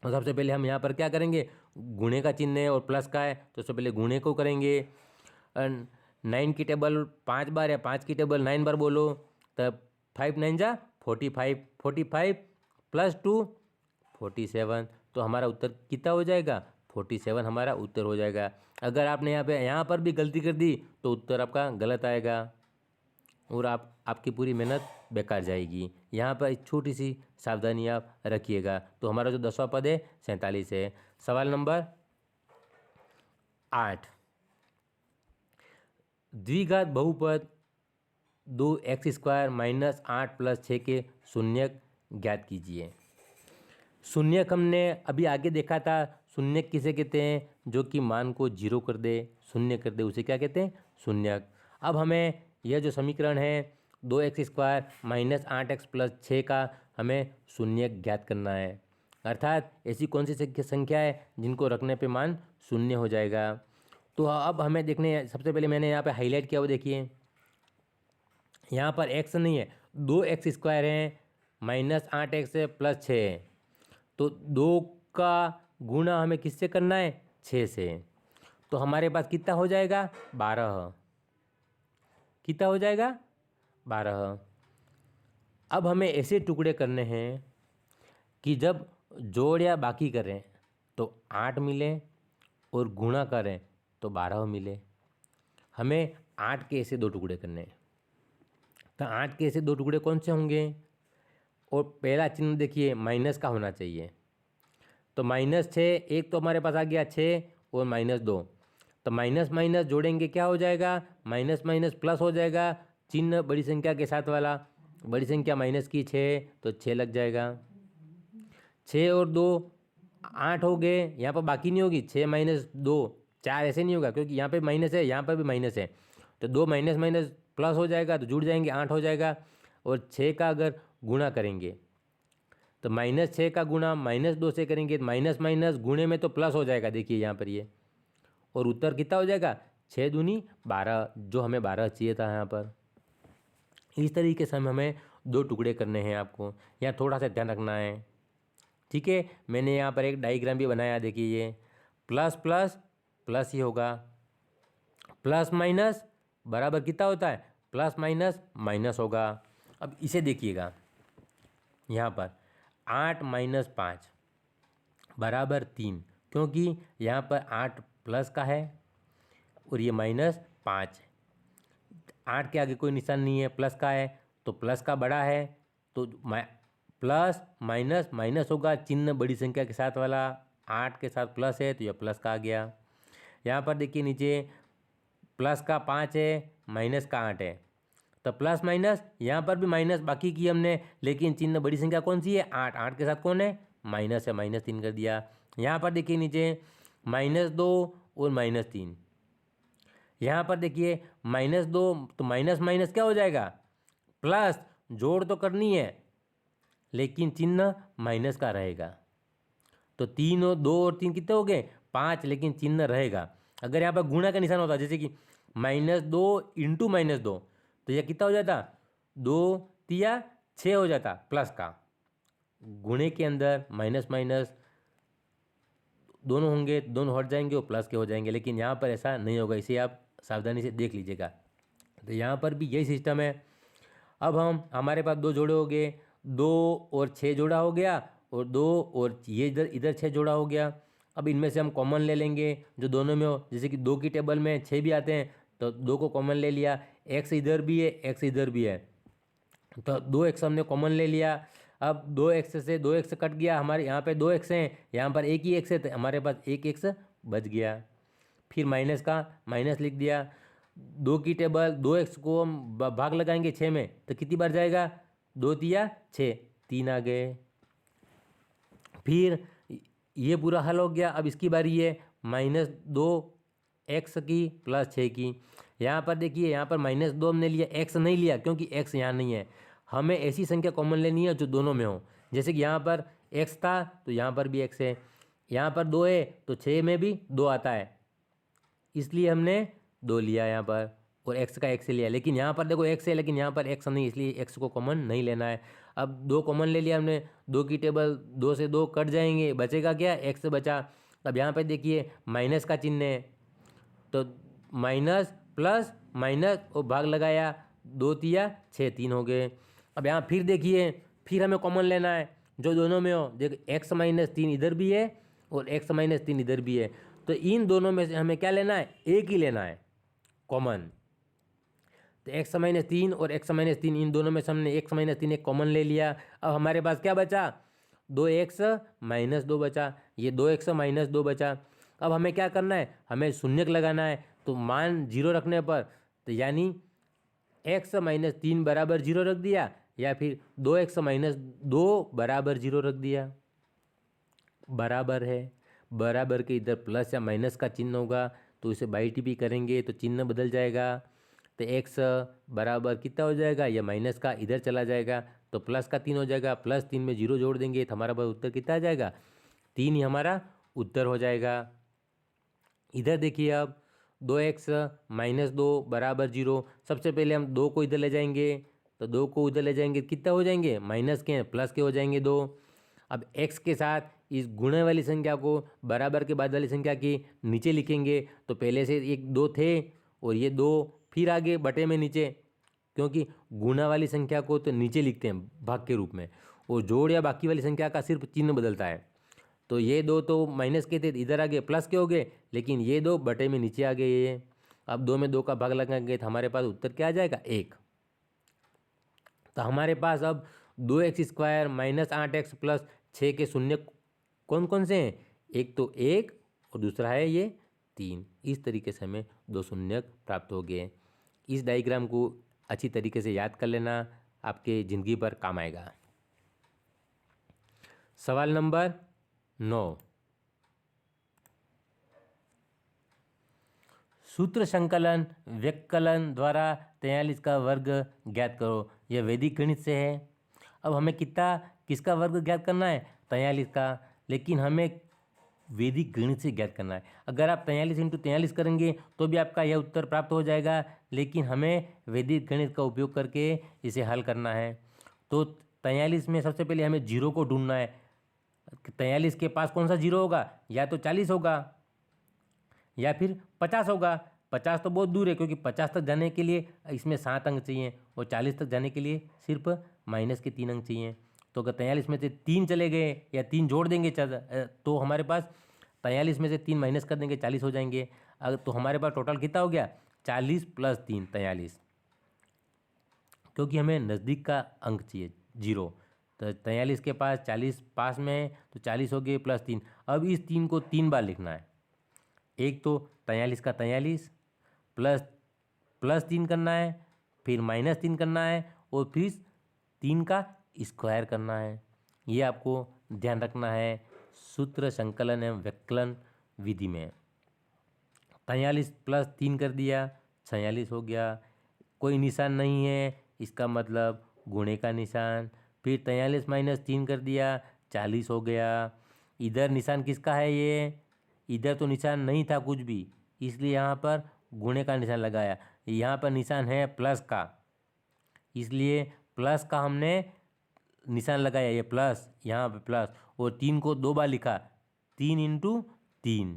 तो सबसे पहले हम यहाँ पर क्या करेंगे, गुणे का चिन्ह है और प्लस का है, तो सबसे पहले गुणे को करेंगे। 9 की टेबल 5 बार या 5 की टेबल 9 बार बोलो, तब 5 9 जा 45, 45 + 2 47। तो हमारा उत्तर कितना हो जाएगा 47 हमारा उत्तर हो जाएगा। अगर आपने यहाँ पर भी गलती कर दी तो उत्तर आपका गलत आएगा और आपकी पूरी मेहनत बेकार जाएगी। यहाँ पर एक छोटी सी सावधानी आप रखिएगा। तो हमारा जो 10वां पद है 47 है। सवाल नंबर 8, द्विघात बहुपद 2x² - 8 + 6 के शून्यक ज्ञात कीजिए। शून्यक हमने अभी आगे देखा था, शून्यक किसे कहते हैं, जो कि मान को 0 कर दे, शून्य कर दे, उसे क्या कहते हैं शून्यक। अब हमें यह जो समीकरण है 2x² - 8x + 6 का हमें शून्यक ज्ञात करना है। अर्थात ऐसी कौन सी संख्या है जिनको रखने पे मान शून्य हो जाएगा। तो अब हमें देखने, सबसे पहले मैंने यहाँ पे हाईलाइट किया, वो देखिए यहाँ पर x नहीं है, 2x² है -8x है + 6 है। तो 2 का गुणा हमें किससे करना है 6 से। तो हमारे पास कितना हो जाएगा 12। कितना हो जाएगा 12। अब हमें ऐसे टुकड़े करने हैं कि जब जोड़ या बाकी करें तो 8 मिले और गुणा करें तो 12 मिले। हमें 8 के ऐसे 2 टुकड़े करने हैं। तो 8 के ऐसे 2 टुकड़े कौन से होंगे, और पहला चिन्ह देखिए माइनस का होना चाहिए। तो -6, एक तो हमारे पास आ गया 6 और -2, तो माइनस माइनस जोड़ेंगे क्या हो जाएगा माइनस माइनस प्लस हो जाएगा, चिन्ह बड़ी संख्या के साथ वाला, बड़ी संख्या माइनस की 6 तो 6 लग जाएगा। 6 और 2 8 हो गए, यहाँ पर बाकी नहीं होगी, 6 - 2 4 ऐसे नहीं होगा क्योंकि यहाँ पे माइनस है, यहाँ पर भी माइनस है, तो 2 माइनस माइनस प्लस हो जाएगा तो जुड़ जाएंगे 8 हो जाएगा। और 6 का अगर गुणा करेंगे तो -6 का गुणा -2 से करेंगे, माइनस माइनस गुणे में तो प्लस हो जाएगा, देखिए यहाँ पर ये, और उत्तर कितना हो जाएगा 6 दूनी 12, जो हमें 12 चाहिए था यहाँ पर। इस तरीके से हमें 2 टुकड़े करने हैं, आपको यहाँ थोड़ा सा ध्यान रखना है। ठीक है, मैंने यहाँ पर एक डायग्राम भी बनाया, देखिए ये प्लस प्लस प्लस ही होगा, प्लस माइनस बराबर कितना होता है प्लस माइनस माइनस होगा। अब इसे देखिएगा, यहाँ पर 8 - 5 बराबर 3, क्योंकि यहाँ पर 8 प्लस का है और ये -5। 8 के आगे कोई निशान नहीं है, प्लस का है तो प्लस का बड़ा है, तो प्लस माइनस माइनस होगा, चिन्ह बड़ी संख्या के साथ वाला, 8 के साथ प्लस है तो यह प्लस का आ गया। यहाँ पर देखिए नीचे प्लस का 5 है, माइनस का 8 है, तो प्लस माइनस यहाँ पर भी माइनस बाकी की हमने, लेकिन चिन्ह बड़ी संख्या कौन सी है 8, 8 के साथ कौन है माइनस है, -3 कर दिया। यहाँ पर देखिए नीचे -2 और -3, यहाँ पर देखिए -2 तो माइनस माइनस क्या हो जाएगा प्लस, जोड़ तो करनी है लेकिन चिन्ह माइनस का रहेगा। तो 3 और 2 और 3 कितने हो गए 5, लेकिन चिन्ह रहेगा। अगर यहाँ पर गुणा का निशान होता जैसे कि -2 × -2, तो यह कितना हो जाता, 2 तिया 6 हो जाता प्लस का। गुणे के अंदर माइनस माइनस दोनों होंगे, दोनों हट जाएंगे और प्लस के हो जाएंगे, लेकिन यहाँ पर ऐसा नहीं होगा, इसे आप सावधानी से देख लीजिएगा। तो यहाँ पर भी यही सिस्टम है। अब हमारे पास दो जोड़े हो गए, 2 और 6 जोड़ा हो गया, और 2 और ये इधर इधर 6 जोड़ा हो गया। अब इनमें से हम कॉमन ले लेंगे जो दोनों में हो, जैसे कि 2 की टेबल में 6 भी आते हैं, तो 2 को कॉमन ले लिया, x इधर भी है x इधर भी है, तो 2x हमने कॉमन ले लिया। अब 2x से 2x कट गया, हमारे यहाँ पे 2x हैं, यहाँ पर एक ही x है, तो हमारे पास एक x बच गया। फिर माइनस का माइनस लिख दिया। 2 की टेबल 2x को हम भाग लगाएंगे 6 में, तो कितनी बार जाएगा, 2 तिया 6, 3 आ गए। फिर ये पूरा हल हो गया। अब इसकी बारी है -2x की प्लस 6 की। यहाँ पर देखिए, यहाँ पर -2 हमने लिया, x नहीं लिया क्योंकि x यहाँ नहीं है। हमें ऐसी संख्या कॉमन लेनी है जो दोनों में हो, जैसे कि यहाँ पर x था तो यहाँ पर भी x है, यहाँ पर 2 है तो 6 में भी 2 आता है, इसलिए हमने 2 लिया यहाँ पर, और x का x लिया। लेकिन यहाँ पर देखो x है, लेकिन यहाँ पर x नहीं, इसलिए x को कॉमन नहीं लेना है। अब 2 कॉमन ले लिया हमने, 2 की टेबल 2 से 2 कट जाएंगे, बचेगा क्या, x बचा। अब यहाँ पर देखिए माइनस का चिन्ह है, तो माइनस प्लस माइनस और भाग लगाया, 2 तिया 6, 3 हो गए। अब यहाँ फिर देखिए, फिर हमें कॉमन लेना है जो दोनों में हो। देखो x-3 इधर भी है और x-3 इधर भी है, तो इन दोनों में से हमें क्या लेना है, एक ही लेना है कॉमन। तो x-3 और x-3 इन दोनों में से हमने x-3 एक कॉमन ले लिया। अब हमारे पास क्या बचा, 2x-2 बचा, ये 2x-2 बचा। अब हमें क्या करना है, हमें शून्यक लगाना है, तो मान 0 रखने पर, तो यानी x-3 बराबर 0 रख दिया, या फिर 2x-2 बराबर 0 रख दिया। बराबर है, बराबर के इधर प्लस या माइनस का चिन्ह होगा, तो इसे बाई टी पी करेंगे तो चिन्ह बदल जाएगा। तो x बराबर कितना हो जाएगा, या माइनस का इधर चला जाएगा तो प्लस का 3 हो जाएगा, +3 में 0 जोड़ देंगे तो हमारा उत्तर कितना आ जाएगा, 3 ही हमारा उत्तर हो जाएगा। इधर देखिए, अब 2x-2 बराबर 0, सबसे पहले हम 2 को इधर ले जाएंगे, तो 2 को उधर ले जाएंगे कितना हो जाएंगे, माइनस के प्लस के हो जाएंगे 2। अब x के साथ इस गुणे वाली संख्या को बराबर के बाद वाली संख्या के नीचे लिखेंगे, तो पहले से 1-2 थे और ये 2 फिर आगे बटे में नीचे, क्योंकि गुणा वाली संख्या को तो नीचे लिखते हैं भाग के रूप में, और जोड़ या बाकी वाली संख्या का सिर्फ चिन्ह बदलता है। तो ये 2 तो माइनस के थे, इधर आ गए प्लस के हो गए, लेकिन ये 2 बटे में नीचे आ गए ये। अब 2 में 2 का भाग लगाएंगे तो हमारे पास उत्तर क्या आ जाएगा, 1। तो हमारे पास अब 2x² -8x प्लस 6 के शून्य कौन कौन से हैं, एक तो 1 और दूसरा है ये 3। इस तरीके से हमें 2 शून्यक प्राप्त हो गए। इस डायग्राम को अच्छी तरीके से याद कर लेना, आपके ज़िंदगी पर काम आएगा। सवाल नंबर 9, सूत्र संकलन व्यक्कलन द्वारा 43 का वर्ग ज्ञात करो। यह वैदिक गणित से है। अब हमें किसका वर्ग ज्ञात करना है, 43 का, लेकिन हमें वैदिक गणित से ज्ञात करना है। अगर आप 43 × 43 करेंगे तो भी आपका यह उत्तर प्राप्त हो जाएगा, लेकिन हमें वैदिक गणित का उपयोग करके इसे हल करना है। तो 43 में सबसे पहले हमें 0 को ढूंढना है। 43 के पास कौन सा 0 होगा, या तो 40 होगा या फिर 50 होगा। 50 तो बहुत दूर है, क्योंकि 50 तक जाने के लिए इसमें 7 अंक चाहिए, और 40 तक जाने के लिए सिर्फ माइनस के 3 अंक चाहिए। तो अगर 43 में से 3 चले गए या 3 जोड़ देंगे तो हमारे पास 43 में से 3 माइनस कर देंगे, 40 हो जाएंगे। अगर तो हमारे पास टोटल कितना हो गया, 40 + 3 43, क्योंकि हमें नज़दीक का अंक चाहिए 0। तो 43 के पास 40 पास में है, तो 40 हो गए +3। अब इस 3 को 3 बार लिखना है। एक तो 43 का 43 प्लस 3 करना है, फिर -3 करना है, और फिर 3 का स्क्वायर करना है। ये आपको ध्यान रखना है सूत्र संकलन एवं व्यक्कलन विधि में। 43 + 3 कर दिया, 46 हो गया। कोई निशान नहीं है, इसका मतलब गुणे का निशान। फिर 43 - 3 कर दिया, 40 हो गया। इधर निशान किसका है, ये इधर तो निशान नहीं था कुछ भी, इसलिए यहाँ पर गुणे का निशान लगाया। यहाँ पर निशान है प्लस का, इसलिए प्लस का हमने निशान लगाया, ये प्लस, यहाँ पे प्लस, और 3 को 2 बार लिखा, 3 इंटू 3।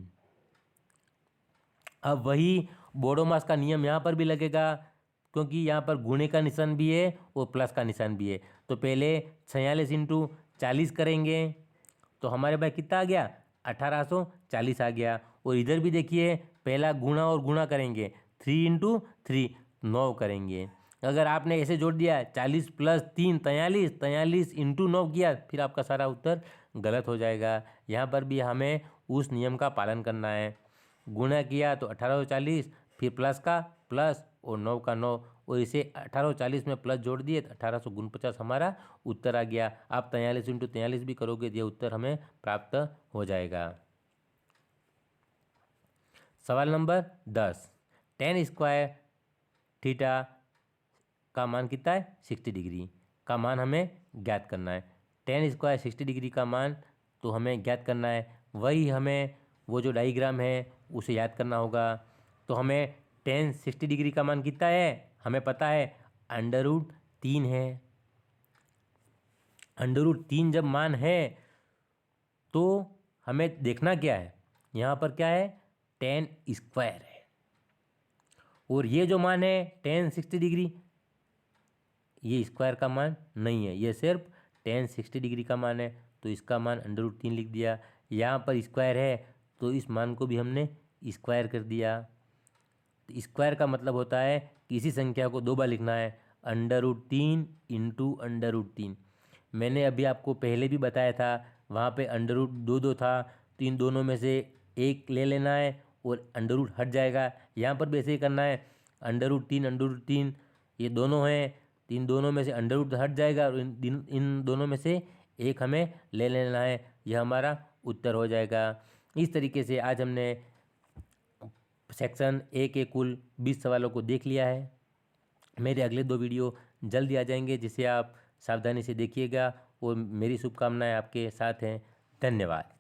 अब वही बोडोमास का नियम यहाँ पर भी लगेगा, क्योंकि यहाँ पर गुणे का निशान भी है और प्लस का निशान भी है। तो पहले 46 इंटू 40 करेंगे तो हमारे पास कितना आ गया, 1840 आ गया। और इधर भी देखिए पहला गुणा और गुणा करेंगे, 3 इंटू 3, 9 करेंगे। अगर आपने ऐसे जोड़ दिया 40 प्लस 3 43, 43 इंटू 9 किया, फिर आपका सारा उत्तर गलत हो जाएगा। यहाँ पर भी हमें उस नियम का पालन करना है। गुणा किया तो 1840, फिर प्लस का प्लस और 9 का 9, और इसे 1840 में प्लस जोड़ दिए तो 1849 हमारा उत्तर आ गया। आप 43 इंटू 43 भी करोगे तो यह उत्तर हमें प्राप्त हो जाएगा। सवाल नंबर 10, tan स्क्वायर थीटा का मान कितना है, 60 डिग्री का मान हमें ज्ञात करना है। tan स्क्वायर 60 डिग्री का मान तो हमें ज्ञात करना है, वही हमें वो जो डायग्राम है उसे याद करना होगा। तो हमें tan 60 डिग्री का मान कितना है, हमें पता है √3 है। √3 जब मान है तो हमें देखना क्या है, यहाँ पर क्या है, tan स्क्वायर है। और ये जो मान है tan 60 डिग्री, ये स्क्वायर का मान नहीं है, ये सिर्फ tan 60 डिग्री का मान है, तो इसका मान √3 लिख दिया। यहाँ पर स्क्वायर है तो इस मान को भी हमने स्क्वायर कर दिया। तो स्क्वायर का मतलब होता है किसी संख्या को 2 बार लिखना है, √3 इंटू √3। मैंने अभी आपको पहले भी बताया था, वहाँ पे √2 था, तो इन दोनों में से एक ले लेना है और अंडर हट जाएगा। यहाँ पर भी ऐसे ही करना है, √3 ये दोनों हैं, तो इन दोनों में से अंडर हट जाएगा और इन दोनों में से एक हमें ले लेना है, यह हमारा उत्तर हो जाएगा। इस तरीके से आज हमने सेक्शन ए के कुल 20 सवालों को देख लिया है। मेरे अगले 2 वीडियो जल्दी आ जाएंगे, जिसे आप सावधानी से देखिएगा, और मेरी शुभकामनाएं आपके साथ हैं। धन्यवाद।